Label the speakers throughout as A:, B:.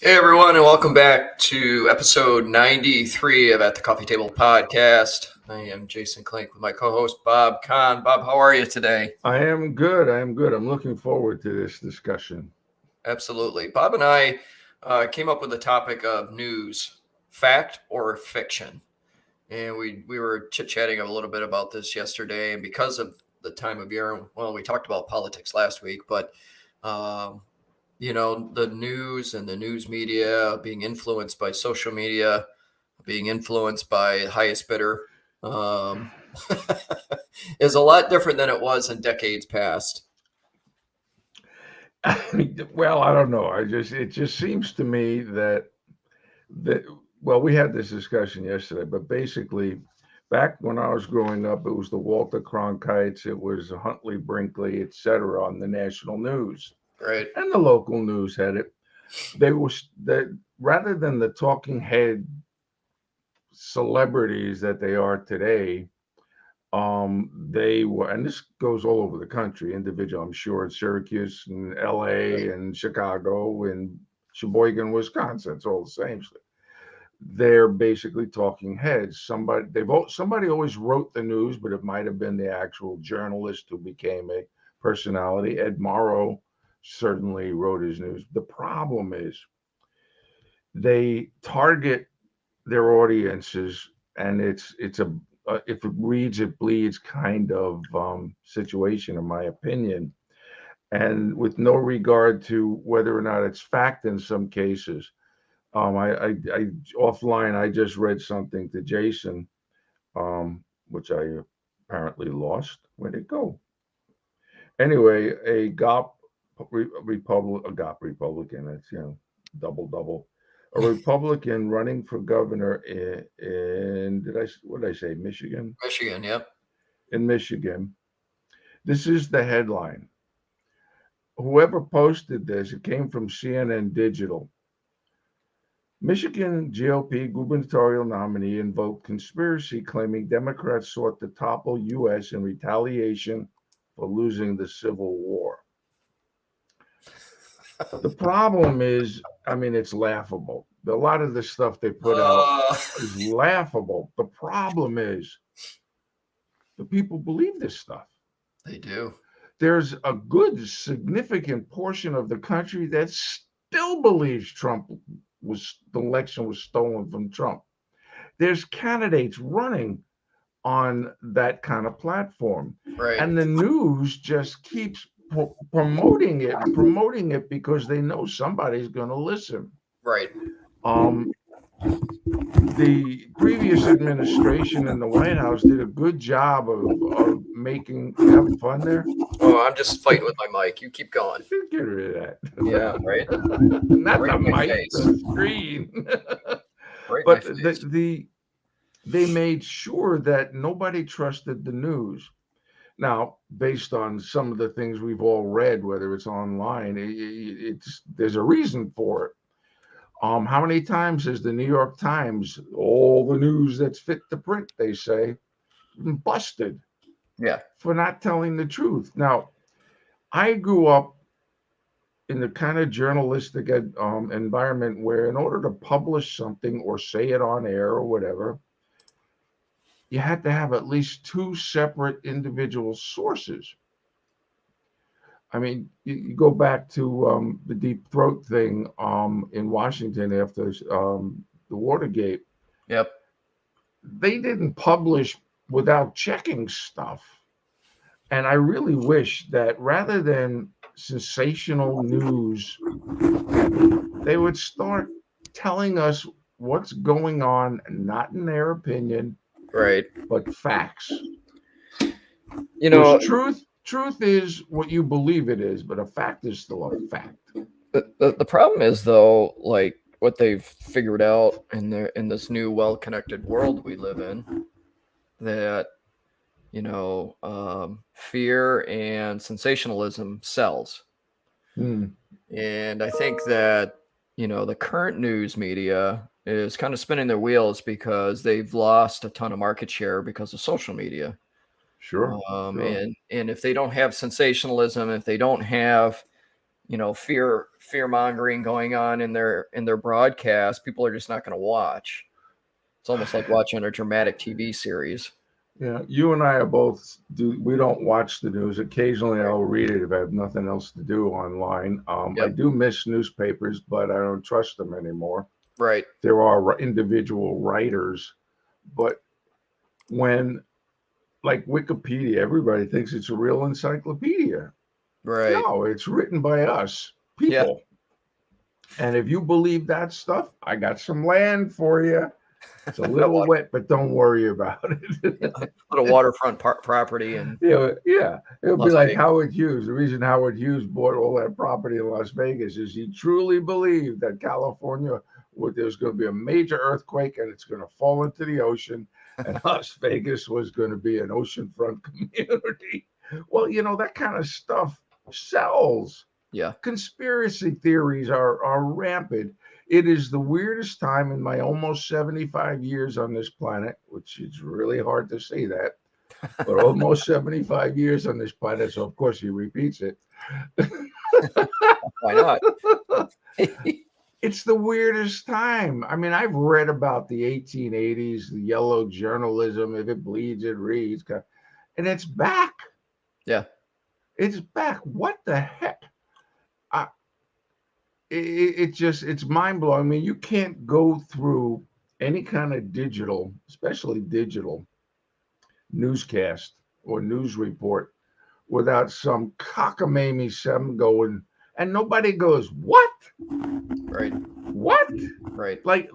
A: Hey everyone, and welcome back to episode 93 of At the Coffee Table podcast. I am Jason Klink with my co-host Bob Kahn. Bob, how are you today?
B: I am good. I am good. I'm looking forward to this discussion.
A: Absolutely. Bob and I came up with the topic of news, fact or fiction. And we were chit-chatting a little bit about this yesterday. And because of the time of year, well, we talked about politics last week, but um, the news and the news media being influenced by social media, being influenced by highest bidder, um, is a lot different than it was in decades past.
B: Well, I don't know. It just seems to me that well, we had this discussion yesterday, but basically, back when I was growing up, it was the Walter Cronkites, it was Huntley Brinkley, etc. on the national news,
A: Right.
B: and the local news had it. They were that rather than the talking head celebrities that they are today. They were, and this goes all over the country, individual, I'm sure, in Syracuse and LA and Chicago and Sheboygan, Wisconsin. It's all the same. They're basically talking heads. Somebody always wrote the news, but it might have been the actual journalist who became a personality. Ed Morrow certainly wrote his news. The problem is they target their audiences, and it's a if it reads, it bleeds kind of situation, in my opinion, and with no regard to whether or not it's fact in some cases. I offline, I just read something to Jason, which I apparently lost. Where'd it go? Anyway, a GOP Republican. That's double double. A Republican running for governor in what did I say? Michigan.
A: Michigan, yep.
B: In Michigan. This is the headline. Whoever posted this, it came from CNN Digital. Michigan GOP gubernatorial nominee invoked conspiracy claiming Democrats sought to topple U.S. in retaliation for losing the Civil War. The problem is, I mean, it's laughable. A lot of the stuff they put out is laughable. The problem is the people believe this stuff.
A: They do.
B: There's a good, significant portion of the country that still believes the election was stolen from Trump. There's candidates running on that kind of platform.
A: Right.
B: And the news just keeps promoting it because they know somebody's going to listen.
A: Right.
B: The previous administration in the White House did a good job of making. You having fun there?
A: Oh, I'm just fighting with my mic. You keep going.
B: Get rid of that.
A: Yeah, right.
B: Not
A: Right
B: the mic,
A: face.
B: the screen.
A: Right.
B: But they made sure that nobody trusted the news. Now, based on some of the things we've all read, whether it's online, there's a reason for it. How many times has the New York Times, all the news that's fit to print, they say, been busted?
A: Yeah.
B: For not telling the truth. Now, I grew up in the kind of journalistic environment where, in order to publish something or say it on air or whatever, you had to have at least two separate individual sources. I mean, you go back to the Deep Throat thing in Washington after the Watergate.
A: Yep.
B: They didn't publish without checking stuff. And I really wish that rather than sensational news, they would start telling us what's going on, not in their opinion,
A: Right.
B: but facts.
A: Because
B: truth is what you believe it is, but a fact is still a fact.
A: The problem is, though, like what they've figured out in this new well-connected world we live in, that fear and sensationalism sells. And I think that the current news media is kind of spinning their wheels because they've lost a ton of market share because of social media.
B: Sure.
A: And if they don't have sensationalism, if they don't have fear mongering going on in their broadcast, people are just not going to watch. It's almost like watching a dramatic TV series.
B: Yeah, you and I are both we don't watch the news. Occasionally
A: Right.
B: I'll read it if I have nothing else to do online. I
A: Yep.
B: do miss newspapers, but I don't trust them anymore.
A: Right.
B: There are individual writers, but when like Wikipedia, everybody thinks it's a real encyclopedia.
A: Right.
B: No, it's written by us
A: Yeah.
B: people. And if you believe that stuff, I got some land for you. It's a little wet, but don't worry about
A: Yeah.
B: it.
A: Little waterfront property in
B: Yeah, it'll be
A: Las
B: like
A: Vegas.
B: Howard Hughes. The reason Howard Hughes bought all that property in Las Vegas is he truly believed that California there's going to be a major earthquake and it's going to fall into the ocean, and Las Vegas was going to be an oceanfront community. Well, that kind of stuff sells.
A: Yeah.
B: Conspiracy theories are rampant. It is the weirdest time in my almost 75 years on this planet, which is really hard to say that, but almost 75 years on this planet. So, of course, he repeats it.
A: Why not?
B: It's the weirdest time. I mean, I've read about the 1880s, the yellow journalism. If it bleeds, it reads. And it's back.
A: Yeah.
B: It's back. What the heck? It's mind blowing. I mean, you can't go through any kind of digital, especially digital newscast or news report without some cockamamie some going, and nobody goes, what?
A: Right.
B: What?
A: Right.
B: Like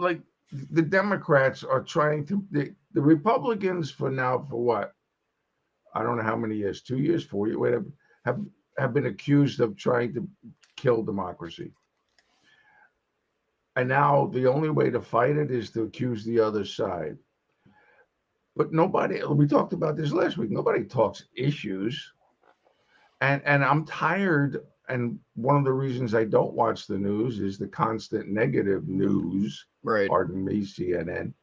B: the Democrats are trying to the Republicans for what? I don't know how many years, 2 years, 4 years, whatever, have been accused of trying to kill democracy. And now the only way to fight it is to accuse the other side. But nobody, we talked about this last week, nobody talks issues. And I'm tired. And one of the reasons I don't watch the news is the constant negative news.
A: Right.
B: Pardon me, CNN.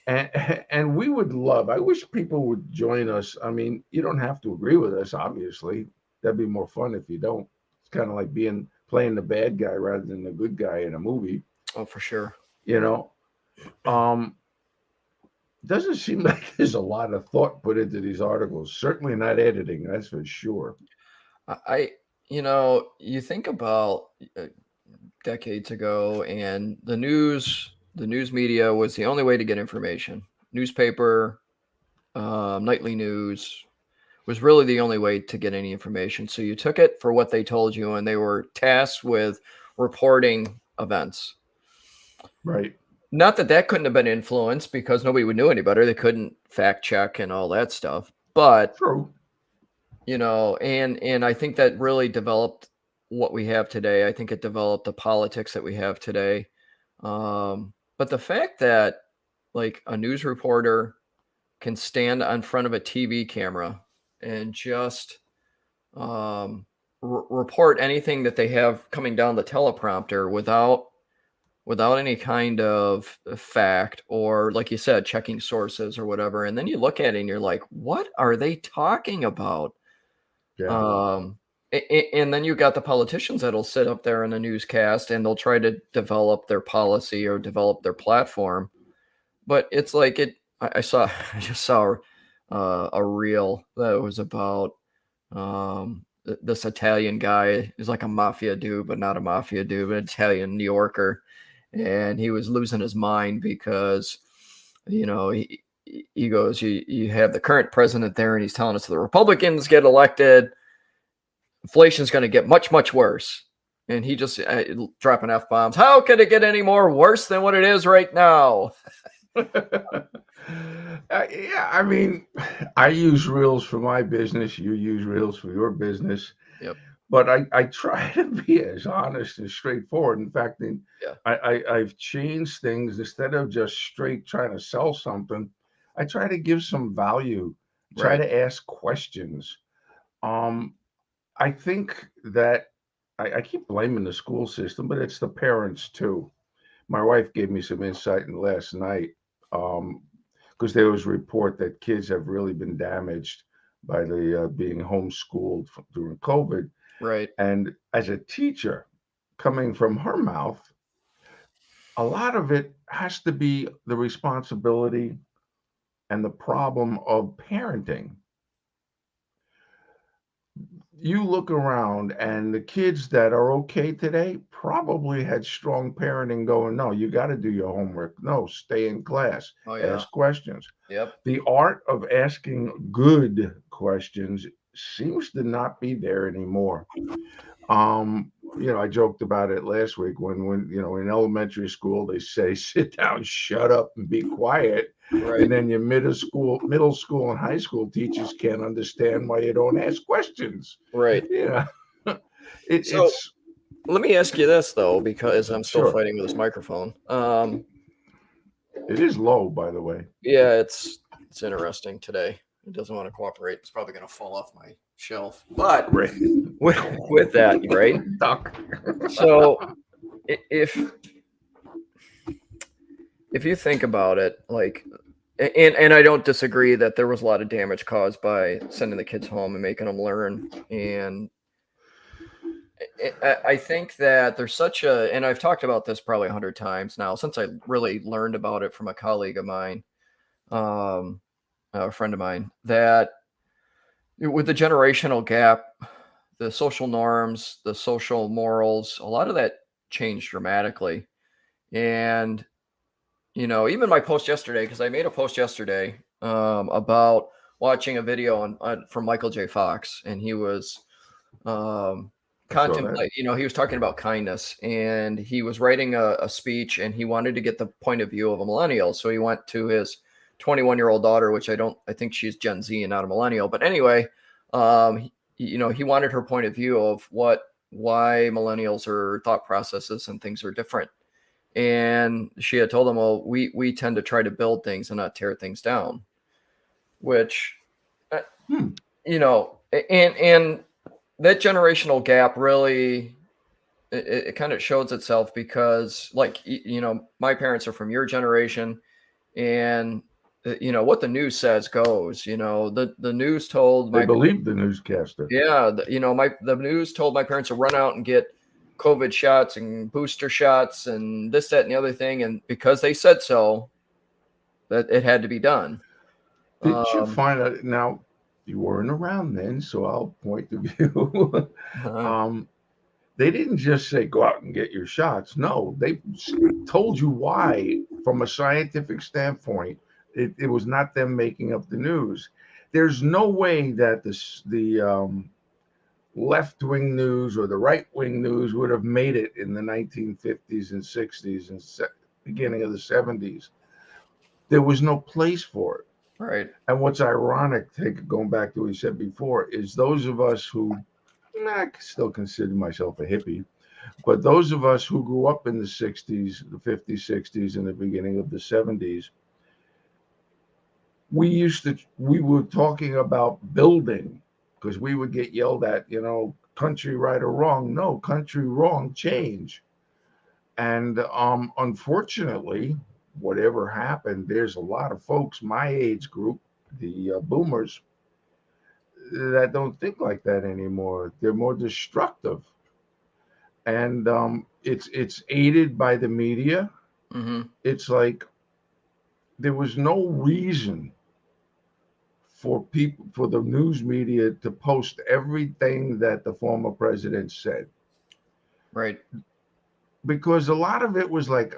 B: And we would love, I wish people would join us. I mean, you don't have to agree with us, obviously. That'd be more fun if you don't. It's kind of like playing the bad guy rather than the good guy in a movie.
A: Oh, for sure.
B: Doesn't seem like there's a lot of thought put into these articles. Certainly not editing, that's for sure.
A: You think about decades ago, and the news media was the only way to get information. Newspaper, nightly news was really the only way to get any information. So you took it for what they told you, and they were tasked with reporting events.
B: Right.
A: Not that couldn't have been influenced, because nobody would know any better. They couldn't fact check and all that stuff. But
B: true.
A: And I think that really developed what we have today. I think it developed the politics that we have today. But the fact that like a news reporter can stand in front of a TV camera and just report anything that they have coming down the teleprompter without any kind of fact, or like you said, checking sources or whatever. And then you look at it and you're like, what are they talking about?
B: Yeah.
A: And then you got the politicians that'll sit up there in a newscast and they'll try to develop their policy or develop their platform. But it's like I just saw a reel that was about this Italian guy. He's like a mafia dude, but not a mafia dude, but an Italian New Yorker. And he was losing his mind because, he goes, you have the current president there, and he's telling us if the Republicans get elected, inflation's going to get much, much worse. And he just dropping F-bombs. How could it get any more worse than what it is right now?
B: Yeah, I mean, I use reels for my business. You use reels for your business.
A: Yep.
B: But I try to be as honest and straightforward. In fact, I've changed things. Instead of just straight trying to sell something, I try to give some value, try to ask questions. I think that I keep blaming the school system, but it's the parents too. My wife gave me some insight in last night, because there was a report that kids have really been damaged by the being homeschooled during COVID.
A: Right.
B: And as a teacher, coming from her mouth, a lot of it has to be the responsibility and the problem of parenting. You look around, and the kids that are okay today probably had strong parenting going, no, you got to do your homework. No, stay in class,
A: Oh yeah.
B: ask questions.
A: Yep.
B: The art of asking good questions seems to not be there anymore. I joked about it last week when in elementary school they say sit down, shut up, and be quiet,
A: Right.
B: and then your middle school and high school teachers can't understand why you don't ask questions.
A: Right.
B: Yeah,
A: So
B: it's
A: let me ask you this though, because I'm still
B: sure.
A: fighting with this microphone.
B: It is low, by the way.
A: Yeah, it's interesting today. It doesn't want to cooperate. It's probably going to fall off my shelf. But
B: Right.
A: with that, right?
B: Duck.
A: So if you think about it, like, and I don't disagree that there was a lot of damage caused by sending the kids home and making them learn. And I think that there's such a, and I've talked about this probably 100 times now since I really learned about it from a colleague of mine, a friend of mine, that with the generational gap, the social norms, the social morals, a lot of that changed dramatically. And even my post yesterday, because I made a post yesterday about watching a video from Michael J. Fox, and he was
B: I saw that.
A: he was talking about kindness, and he was writing a speech, and he wanted to get the point of view of a millennial. So he went to his 21-year-old daughter, which I think she's Gen Z and not a millennial. But anyway, he wanted her point of view of why millennials or thought processes and things are different. And she had told him, well, we tend to try to build things and not tear things down, which,
B: Hmm.
A: and that generational gap really, it kind of shows itself because, like, my parents are from your generation, and what the news says goes. The news told
B: They
A: my
B: believe the newscaster.
A: yeah, the news told my parents to run out and get COVID shots and booster shots and this, that, and the other thing, and because they said so, that it had to be done.
B: Didn't you
A: Um,
B: find out now? You weren't around then, so I'll point the view. um, they didn't just say go out and get your shots. No, they told you why from a scientific standpoint. It was not them making up the news. There's no way that the left-wing news or the right-wing news would have made it in the 1950s and 60s and beginning of the 70s. There was no place for it.
A: right,
B: And what's ironic, going back to what you said before, is those of us who, I still consider myself a hippie, but those of us who grew up in the 60s, the 50s, 60s, and the beginning of the 70s, we were talking about building because we would get yelled at, country right or wrong. No, country wrong, change. And unfortunately, whatever happened, there's a lot of folks my age group, the boomers, that don't think like that anymore. They're more destructive, and it's aided by the media.
A: mm-hmm,
B: It's like there was no reason for the news media to post everything that the former president said,
A: right,
B: because a lot of it was like,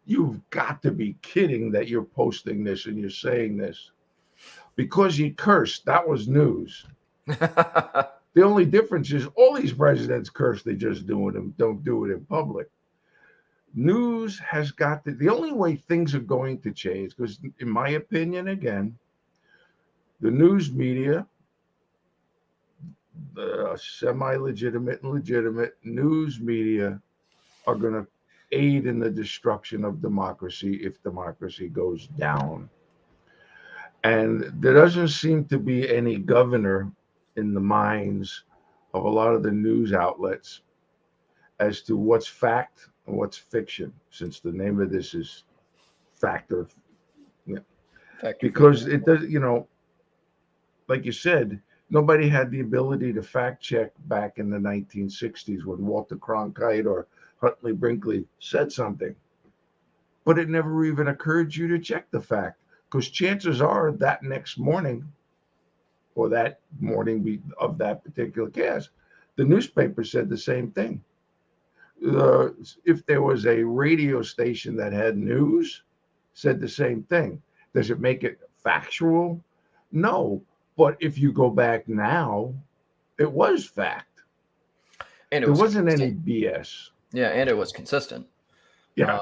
B: you've got to be kidding that you're posting this and you're saying this because he cursed. That was news. The only difference is all these presidents curse. They just don't do it in public. News has got to. The only way things are going to change, because in my opinion, again, the news media, the semi-legitimate and legitimate news media, are going to aid in the destruction of democracy if democracy goes down. And there doesn't seem to be any governor in the minds of a lot of the news outlets as to what's fact and what's fiction, since the name of this is fact
A: Factor
B: because
A: fiction.
B: it does, like you said, Nobody had the ability to fact check back in the 1960s when Walter Cronkite or Huntley Brinkley said something. But it never even occurred to you to check the fact, because chances are that next morning or that morning of that particular cast, the newspaper said the same thing. If there was a radio station that had news, said the same thing. Does it make it factual? No. But if you go back now, it was fact.
A: And it
B: There
A: was
B: wasn't any
A: consistent.
B: BS.
A: Yeah, and it was consistent.
B: Yeah.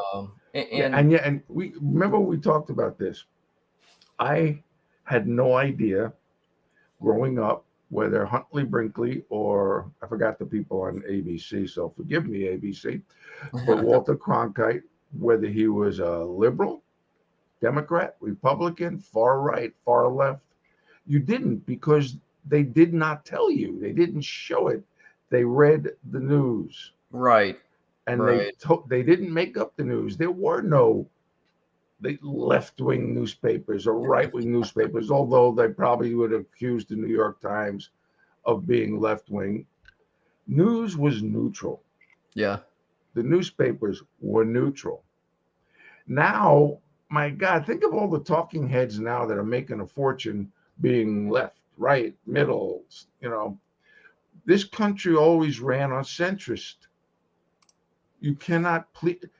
A: And
B: And we remember we talked about this. I had no idea growing up whether Huntley Brinkley or I forgot the people on ABC, so forgive me, ABC, but Walter Cronkite, whether he was a liberal, Democrat, Republican, far right, far left. You didn't, because they did not tell you. They didn't show it. They read the news,
A: right,
B: and
A: right.
B: they didn't make up the news. There were no left wing newspapers or right wing newspapers, although they probably would accuse the New York Times of being left wing. News was neutral.
A: Yeah.
B: The newspapers were neutral. Now, my God, think of all the talking heads now that are making a fortune being left, right, middle. This country always ran on centrist. You cannot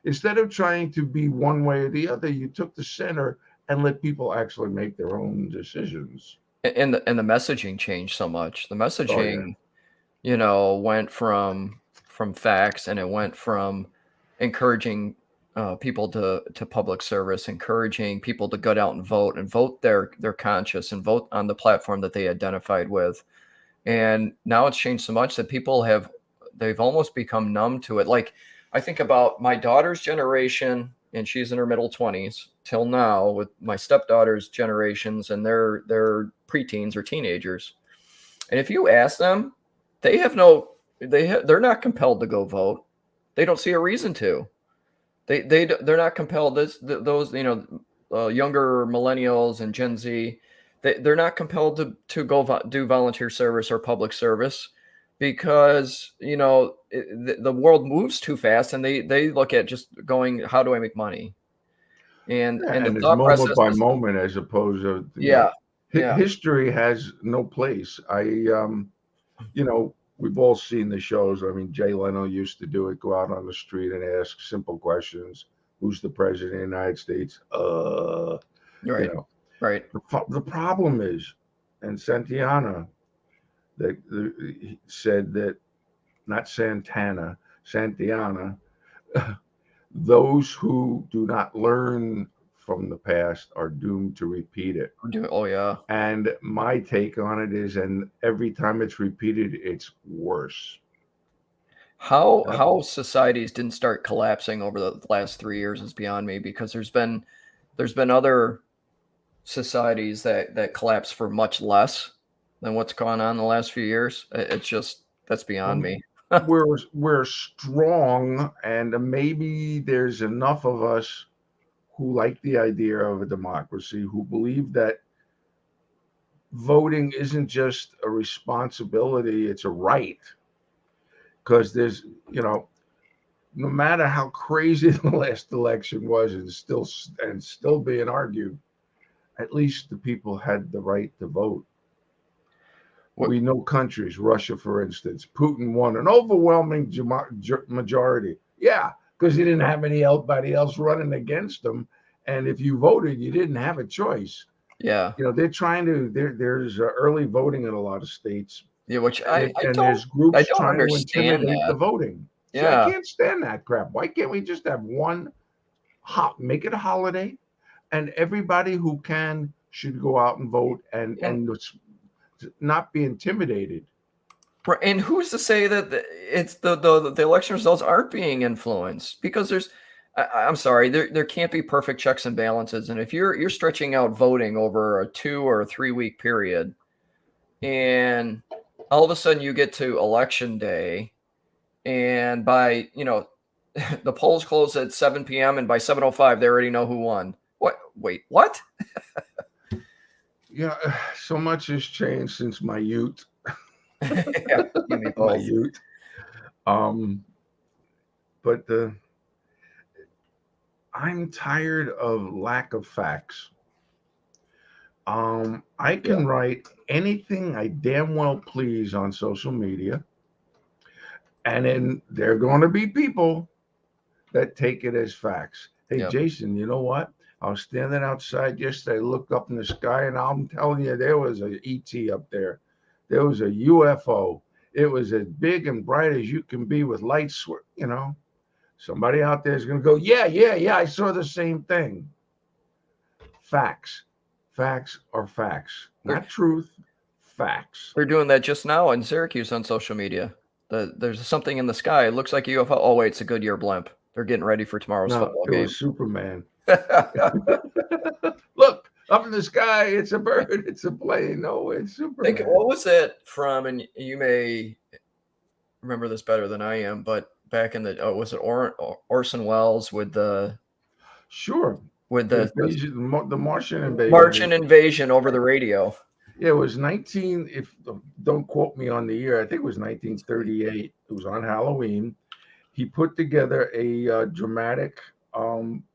B: instead of trying to be one way or the other, you took the center and let people actually make their own decisions.
A: And the messaging changed so much. The
B: Oh yeah.
A: messaging, went from facts, and it went from encouraging people to public service, encouraging people to go out and vote their conscience and vote on the platform that they identified with. And now it's changed so much that they've almost become numb to it. Like, I think about my daughter's generation, and she's in her middle 20s, till now, with my stepdaughter's generations, and they're preteens or teenagers. And if you ask them, they're not compelled to go vote. They don't see a reason to. They're not compelled. Those younger millennials and Gen Z, they're not compelled to go do volunteer service or public service, because the world moves too fast, and they look at just going, how do I make money? And
B: Yeah,
A: the
B: and it's
A: thought
B: moment
A: process
B: by
A: is,
B: moment as opposed to
A: yeah, yeah,
B: history has no place. We've all seen the shows. I mean, Jay Leno used to do it, go out on the street and ask simple questions. Who's the president of the United States? You
A: right,
B: know,
A: right.
B: the problem is, and Santayana he said that, not Santana, Santayana, those who do not learn from the past are doomed to repeat it.
A: Oh yeah.
B: And my take on it is, and every time it's repeated, it's worse.
A: How societies didn't start collapsing over the last 3 years is beyond me, because there's been other societies that collapse for much less than what's gone on in the last few years. It's just, that's beyond
B: Um,
A: me.
B: we're strong, and maybe there's enough of us who like the idea of a democracy, who believe that voting isn't just a responsibility, it's a right. Because no matter how crazy the last election was, and still being argued, at least the people had the right to vote.
A: What?
B: We know countries, Russia, for instance, Putin won an overwhelming majority. Yeah, because he didn't have anybody else running against him. And if you voted, you didn't have a choice.
A: Yeah.
B: They're trying to, there's early voting in a lot of states.
A: Yeah, which
B: And there's groups
A: don't
B: trying to
A: understand
B: intimidate the
A: that.
B: voting. See, I
A: Yeah.
B: can't stand that crap. Why can't we just have one, make it a holiday, and everybody who can should go out and vote and not be intimidated.
A: And who's to say that it's the election results aren't being influenced? Because I'm sorry, there can't be perfect checks and balances. And if you're stretching out voting over a 2 or a 3 week period, and all of a sudden you get to election day, and by the polls close at 7 p.m. and by 7:05 they already know who won. What? Wait, what?
B: Yeah, so much has changed since my youth.
A: Yeah, you me
B: My
A: both.
B: youth. Um, but I'm tired of lack of facts. I
A: Yeah,
B: can write anything I damn well please on social media, and then there are going to be people that take it as facts. Hey,
A: yeah.
B: Jason, you know what? I was standing outside yesterday, looked up in the sky, and I'm telling you, there was a ET up there. There was a UFO. It was as big and bright as you can be with lights. Somebody out there is going to go, yeah, yeah, yeah. I saw the same thing. Facts, facts are facts,
A: They're
B: not truth. Facts.
A: they're doing that just now in Syracuse on social media. There's something in the sky. It looks like a UFO. Oh wait, it's a Goodyear blimp. They're getting ready for tomorrow's
B: No,
A: football
B: it
A: game.
B: was Superman. Look up in the sky. It's a bird. It's a plane. No, it's
A: Think
B: Superman.
A: what was it from? And you may remember this better than I am, but back in the was it Orson Welles with the
B: Sure.
A: with
B: The
A: the
B: invasion, the Martian invasion.
A: Martian invasion over the radio?
B: Yeah, it was 19. If don't quote me on the year, I think it was 1938. It was on Halloween. He put together a dramatic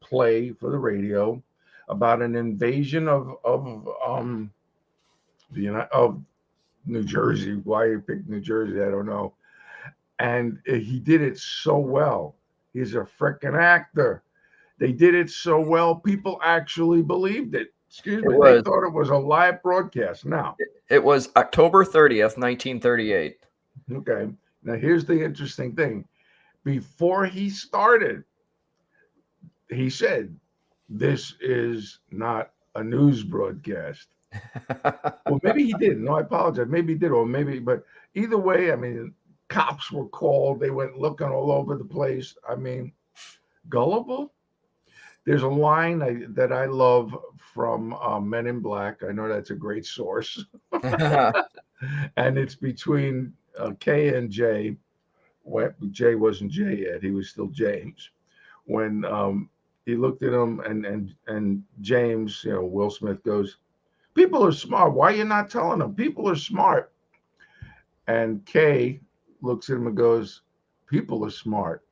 B: play for the radio about an invasion of of New Jersey. Why he picked New Jersey, I don't know. And he did it so well. He's a freaking actor. They did it so well, people actually believed it. Excuse
A: It
B: me, they
A: was
B: thought it was a live broadcast. Now,
A: it was October 30th, 1938.
B: okay, now here's the interesting thing. Before he started, he said, "This is not a news broadcast." Well, maybe he didn't. No, I apologize. Maybe he did, or maybe, but either way, I mean, cops were called. They went looking all over the place. I mean, gullible. There's a line that I love from Men in Black. I know that's a great source, and it's between K and J. When Jay wasn't Jay yet, he was still James. When he looked at him, and James, Will Smith goes, "People are smart. Why are you not telling them? People are smart." And Kay looks at him and goes, "People are smart,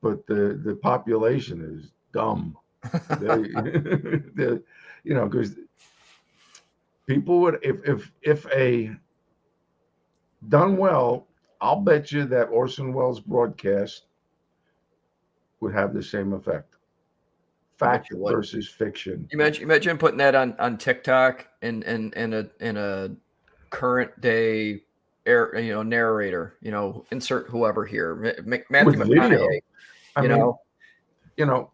B: but the population is dumb." They, because people would, if a done well, I'll bet you that Orson Welles broadcast would have the same effect.
A: I bet
B: Fact
A: you would.
B: versus fiction.
A: Imagine putting that on TikTok and in a current day narrator. Insert whoever here, Matthew
B: With video.
A: McConaughey.
B: I
A: You
B: mean,
A: know,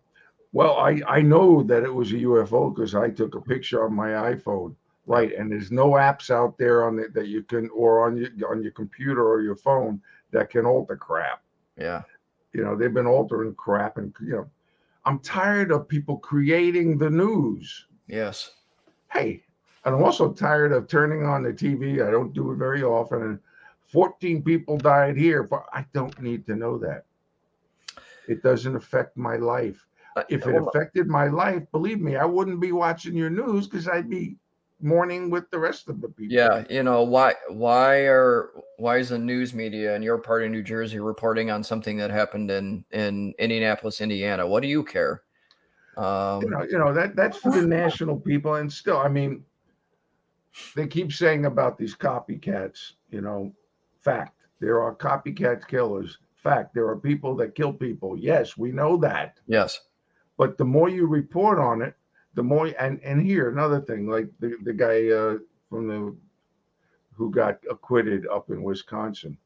B: well, I know that it was a UFO because I took a picture on my iPhone,
A: Yep.
B: right? And there's no apps out there on it that you can, or on your computer or your phone that can alter crap.
A: Yeah.
B: They've been altering crap, and I'm tired of people creating the news.
A: Yes.
B: Hey, and I'm also tired of turning on the TV. I don't do it very often, and 14 people died here, but I don't need to know that. It doesn't affect my life. If it affected my life, believe me, I wouldn't be watching your news because I'd be mourning with the rest of the people.
A: Yeah, why is the news media in your part of New Jersey reporting on something that happened in Indianapolis, Indiana? What do you care?
B: That's for the national people, and still, I mean, they keep saying about these copycats. Fact, there are copycat killers. Fact, there are people that kill people. Yes, we know that.
A: Yes.
B: But the more you report on it, the more. And here another thing, like the guy who got acquitted up in Wisconsin.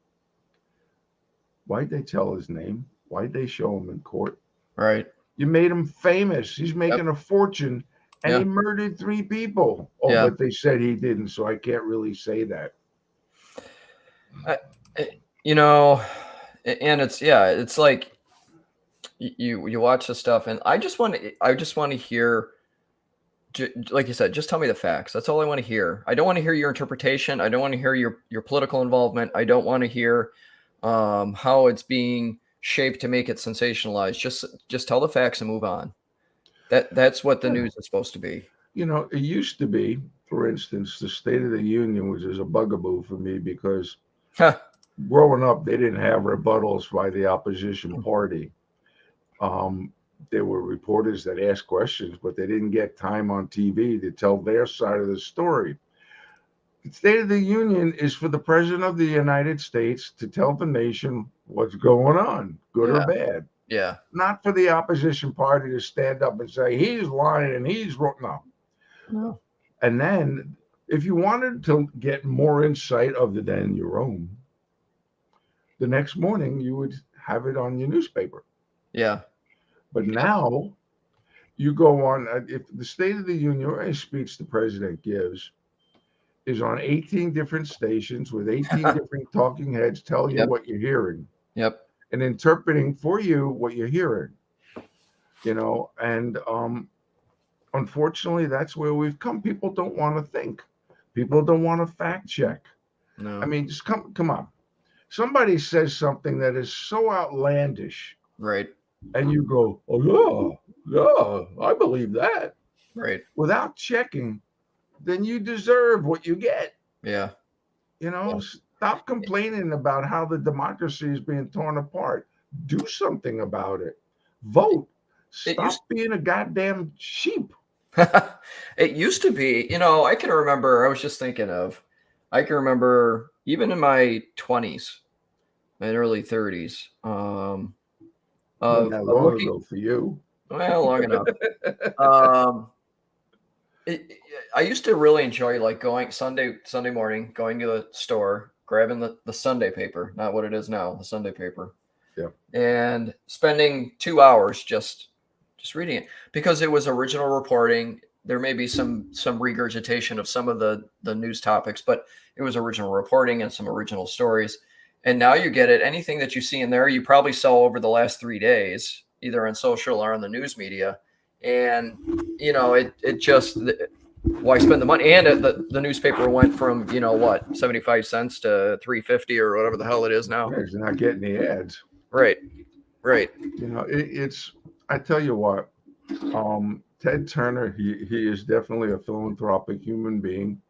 B: Why'd they tell his name? Why'd they show him in court?
A: Right.
B: You made him famous. He's making a fortune, and he murdered 3 people. Oh,
A: Yeah.
B: but they said he didn't, so I can't really say that.
A: And it's like you watch the stuff, and I just want to hear, like you said, just tell me the facts. That's all I want to hear. I don't want to hear your interpretation. I don't want to hear your political involvement. I don't want to hear how it's being shaped to make it sensationalized. Just tell the facts and move on. That's what the news is supposed to be.
B: It used to be for instance, the State of the Union, which is a bugaboo for me because
A: Huh.
B: growing up, they didn't have rebuttals by the opposition party. Um, there were reporters that asked questions, but they didn't get time on TV to tell their side of the story. The State of the Union is for the President of the United States to tell the nation what's going on, good or
A: Yeah.
B: bad.
A: Yeah.
B: Not for the opposition party to stand up and say, he's lying and he's wrong. No.
A: No.
B: And then if you wanted to get more insight other than your own, the next morning you would have it on your newspaper.
A: Yeah.
B: But now you go on, if the State of the Union or any speech the president gives is on 18 different stations with 18 different talking heads telling you
A: Yep.
B: what you're hearing
A: Yep.
B: and interpreting for you what you're hearing, and unfortunately, that's where we've come. People don't want to think. People don't want to fact check.
A: No.
B: I mean, just come on. Somebody says something that is so outlandish,
A: Right.
B: and you go, "Oh yeah, I believe that,"
A: Right.
B: without checking. Then you deserve what you get.
A: Yeah.
B: Stop complaining about how the democracy is being torn apart. Do something about it. Vote. Stop being a goddamn sheep.
A: It used to be, I can remember, I can remember even in my 20s and early 30s,
B: Not
A: of
B: that long
A: looking,
B: ago for you.
A: well, long enough. Um, I used to really enjoy like going Sunday morning, going to the store, grabbing the Sunday paper, not what it is now, the Sunday paper.
B: Yeah.
A: And spending 2 hours just reading it because it was original reporting. There may be some regurgitation of some of the news topics, but it was original reporting and some original stories. And now you get it. Anything that you see in there, you probably saw over the last 3 days, either on social or on the news media. And it just, why spend the money? And the newspaper went from 75 cents to $3.50 or whatever the hell it is now.
B: You're not getting the ads.
A: Right.
B: It's. I tell you what, Ted Turner. He is definitely a philanthropic human being.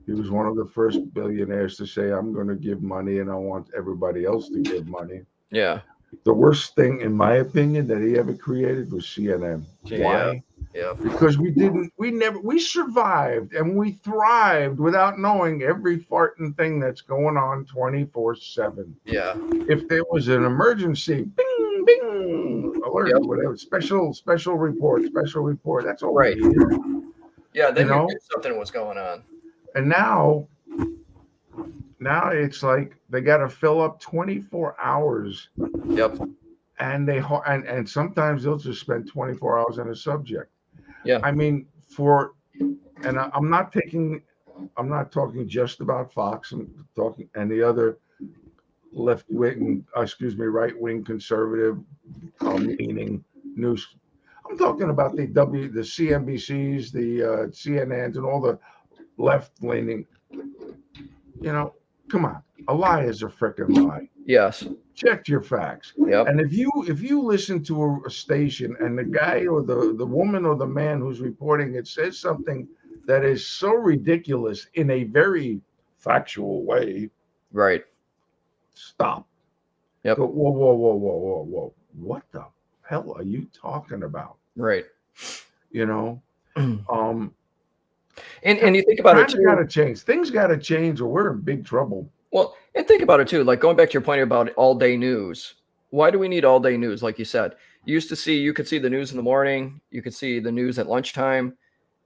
B: He was one of the first billionaires to say, "I'm going to give money, and I want everybody else to give money."
A: Yeah.
B: The worst thing, in my opinion, that he ever created was CNN.
A: Yeah.
B: Why?
A: Yeah.
B: Because we survived and we thrived without knowing every farting thing that's going on 24/7.
A: Yeah.
B: If there was an emergency, bing, bing, alert,
A: Yep.
B: whatever, special report. That's all
A: Right.
B: we hear.
A: Yeah. Then you knew something was going on.
B: And now it's like they got to fill up 24 hours.
A: Yep.
B: And and sometimes they'll just spend 24 hours on a subject.
A: Yeah.
B: I mean, I'm not talking just about Fox. I'm talking and the other right wing conservative leaning news. I'm talking about the CNBCs, the CNNs, and all the left leaning. Come on, a lie is a freaking lie.
A: Yes.
B: Check your facts.
A: Yep.
B: And if you listen to a station and the guy or the woman or the man who's reporting it says something that is so ridiculous in a very factual way,
A: right?
B: Stop.
A: Yep.
B: Go, whoa. What the hell are you talking about?
A: Right.
B: And
A: you think about it too.
B: Gotta change. Things gotta change or we're in big trouble.
A: Well, and think about it too, like going back to your point about all day news. Why do we need all day news? Like you said, you could see the news in the morning, you could see the news at lunchtime,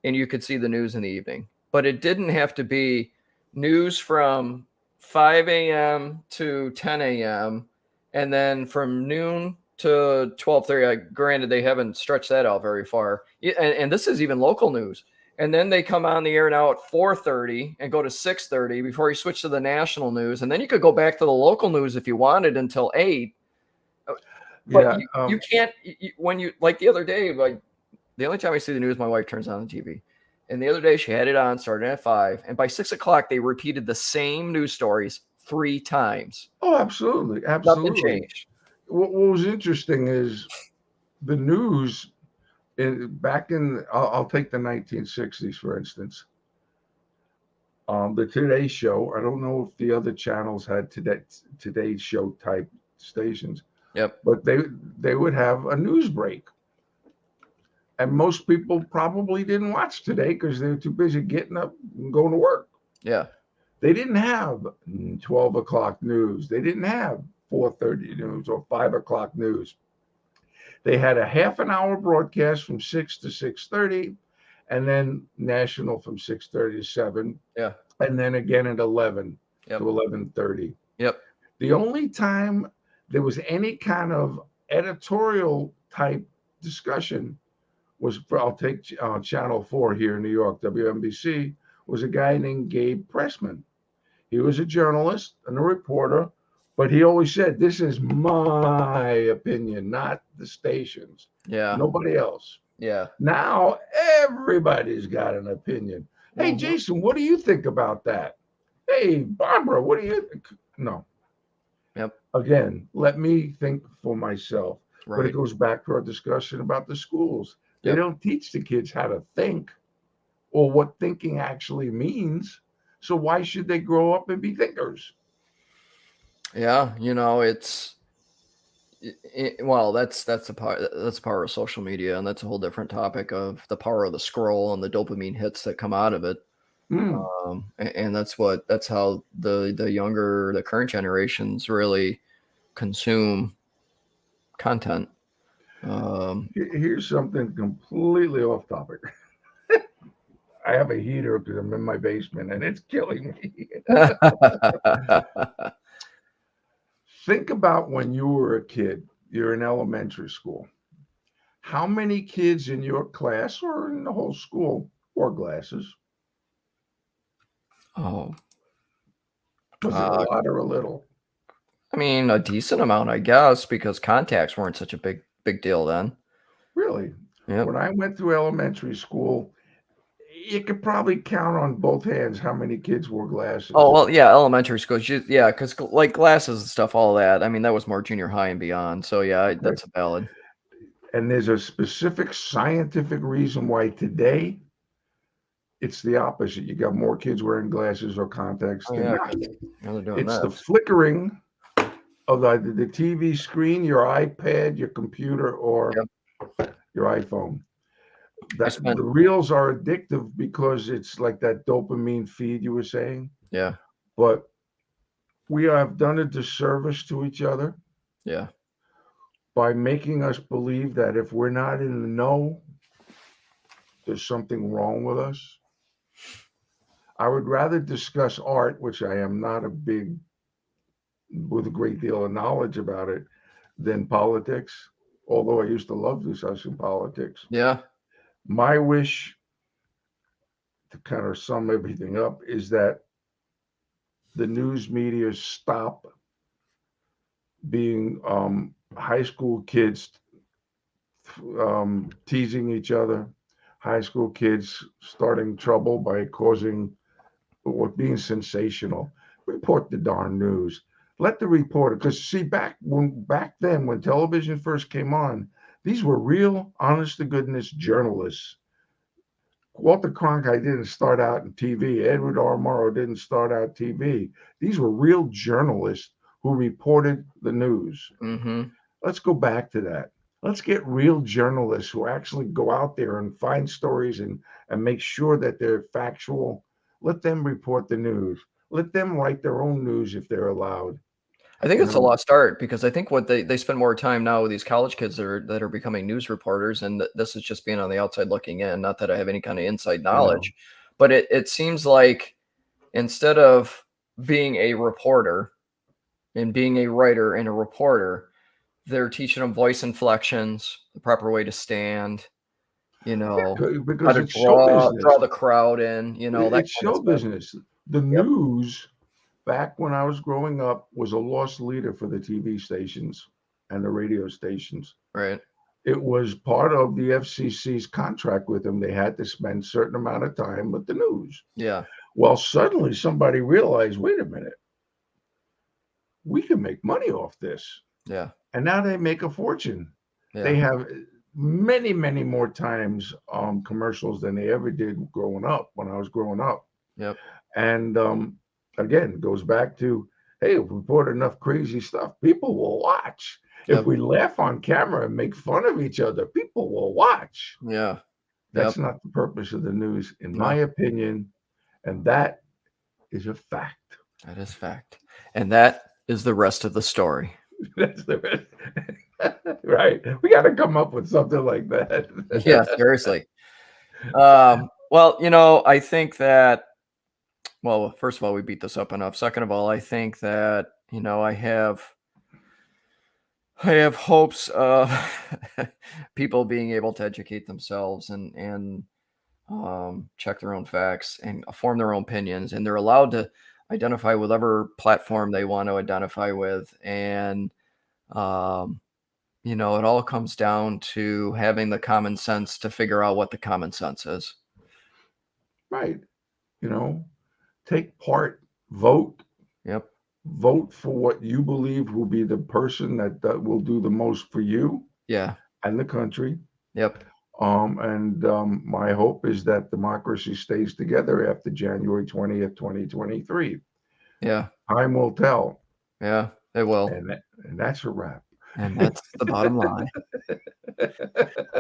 A: and you could see the news in the evening. But it didn't have to be news from 5 a.m. to 10 a.m. and then from noon to 12:30. Granted, they haven't stretched that out very far. And this is even local news. And then they come on the air now at 4:30 and go to 6:30 before you switch to the national news. And then you could go back to the local news if you wanted until 8. But you can't, when you, like the other day, like the only time I see the news, my wife turns on the TV. And the other day she had it on, starting at 5. And by 6 o'clock, they repeated the same news stories 3 times.
B: Oh, absolutely.
A: Nothing changed.
B: What was interesting is the news. I'll take the 1960s, for instance. The Today Show. I don't know if the other channels had Today Show type stations,
A: Yep.
B: but they would have a news break, and most people probably didn't watch Today because they were too busy getting up and going to work.
A: Yeah.
B: They didn't have 12 o'clock news. They didn't have 4:30 news or 5 o'clock news. They had a half an hour broadcast from 6 to 6:30, and then national from 6:30 to 7,
A: Yeah.
B: and then again at 11
A: Yep.
B: to 11:30.
A: Yep.
B: The only time there was any kind of editorial type discussion was for, I'll take Channel 4 here in New York, WNBC, was a guy named Gabe Pressman. He was a journalist and a reporter, but he always said, "This is my opinion, not the station's.
A: Yeah.
B: Nobody else."
A: Yeah.
B: Now everybody's got an opinion. Hey,
A: Mhm.
B: Jason, what do you think about that? Hey, Barbara, what do you think? No.
A: Yep.
B: Again, let me think for myself. But
A: Right.
B: it goes back to our discussion about the schools. They
A: Yep.
B: don't teach the kids how to think or what thinking actually means. So why should they grow up and be thinkers?
A: Yeah. Well, that's the power of social media, and that's a whole different topic of the power of the scroll and the dopamine hits that come out of it.
B: Mm.
A: And that's how the current generations really consume content.
B: Here's something completely off topic. I have a heater because I'm in my basement and it's killing me. Think about when you were a kid, you're in elementary school. How many kids in your class or in the whole school wore glasses?
A: Oh,
B: Was it a
A: uh,
B: lot or a little?
A: I mean, a decent amount, I guess, because contacts weren't such a big deal then.
B: Really?
A: Yep.
B: When I went through elementary school, you could probably count on both hands how many kids wore
A: Oh,
B: glasses.
A: well, yeah, elementary school, yeah, because like glasses and stuff, all that. I mean, that was more junior high and beyond. So yeah,
B: Right.
A: that's valid.
B: And there's a specific scientific reason why today it's the opposite. You got more kids wearing glasses or contacts
A: Oh
B: than
A: yeah,
B: not.
A: 'cause now they're doing
B: It's the
A: this.
B: flickering of either the TV screen, your iPad, your computer, or
A: Yep.
B: your iPhone.
A: I
B: That
A: spent
B: the reels are addictive because it's like that dopamine feed you were saying.
A: Yeah,
B: But we have done a disservice to each other
A: yeah,
B: by making us believe that if we're not in the know, there's something wrong with us. I would rather discuss art, which I am not a big with a great deal of knowledge about it, than politics. Although I used to love discussing politics.
A: yeah.
B: My wish, to kind of sum everything up, is that the news media stop being high school kids teasing each other, high school kids starting trouble by causing or being sensational. Report the darn news. Let the reporter, because see, back then when television first came on, these were real, honest to goodness journalists. Walter Cronkite didn't start out in TV. Edward R. Murrow didn't start out TV. These were real journalists who reported the news.
A: Mhm.
B: Let's go back to that. Let's get real journalists who actually go out there and find stories and make sure that they're factual. Let them report the news. Let them write their own news if they're allowed.
A: I think
B: You
A: it's a
B: know,
A: lost art because I think what they spend more time now with these college kids that are becoming news reporters, and this is just being on the outside looking in. Not that I have any kind of inside
B: I know.
A: knowledge, but it seems like instead of being a reporter and being a writer and a reporter, they're teaching them voice inflections, the proper way to stand, how
B: Because
A: to
B: it's show
A: draw
B: business.
A: the crowd in, that
B: It's
A: kind of
B: show
A: stuff.
B: business. The
A: Yep.
B: news back when I was growing up was a lost leader for the TV stations and the radio stations.
A: Right.
B: It was part of the FCC's contract with them. They had to spend a certain amount of time with the news.
A: Yeah.
B: Well, suddenly somebody realized, wait a minute, we can make money off this.
A: Yeah.
B: And now they make a fortune. They
A: Yeah.
B: have many, many more times commercials than they ever did growing up when I was growing up.
A: Yep.
B: And again, it goes back to, hey, if we put enough crazy stuff, people will watch. If
A: Yep.
B: we laugh on camera and make fun of each other, people will watch.
A: Yeah.
B: That's
A: Yep.
B: not the purpose of the news, in my
A: No,
B: opinion. And that is a fact.
A: that is fact. And that is the rest of the story.
B: That's the rest. Right. We got to come up with something like that.
A: Yeah, seriously. Well, I think that, well, first of all, we beat this up enough. Second of all, I think that, I have hopes of people being able to educate themselves and check their own facts and form their own opinions, and they're allowed to identify with whatever platform they want to identify with. And it all comes down to having the common sense to figure out what the common sense is.
B: Right. Take part, vote.
A: Yep.
B: Vote for what you believe will be the person that will do the most for you
A: Yeah.
B: and the country.
A: Yep.
B: And my hope is that democracy stays together after January 20th, 2023.
A: Yeah.
B: Time will tell.
A: Yeah, they will.
B: And that's a wrap.
A: And that's the bottom line.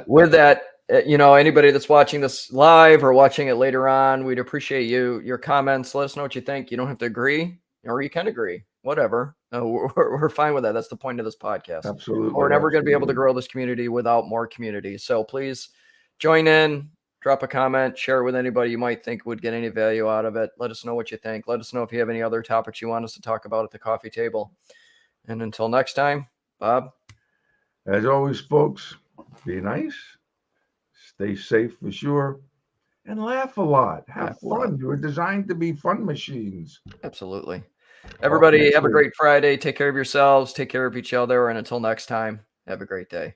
A: With that, anybody that's watching this live or watching it later on, we'd appreciate your comments. Let us know what you think. You don't have to agree, or you can agree, whatever. We're fine with that. That's the point of this podcast.
B: Absolutely.
A: We're never going to be able to
B: absolutely.
A: grow this community without more community. So please join in, drop a comment, share it with anybody you might think would get any value out of it. Let us know what you think. Let us know if you have any other topics you want us to talk about at the coffee table. And until next time, Bob.
B: As always, folks, be nice, stay safe for sure, and laugh a lot. Have
A: Laugh a lot.
B: fun. You were designed to be fun machines.
A: Absolutely. Everybody,
B: next
A: have a
B: week.
A: great Friday. Take care of yourselves. Take care of each other. And until next time, have a great day.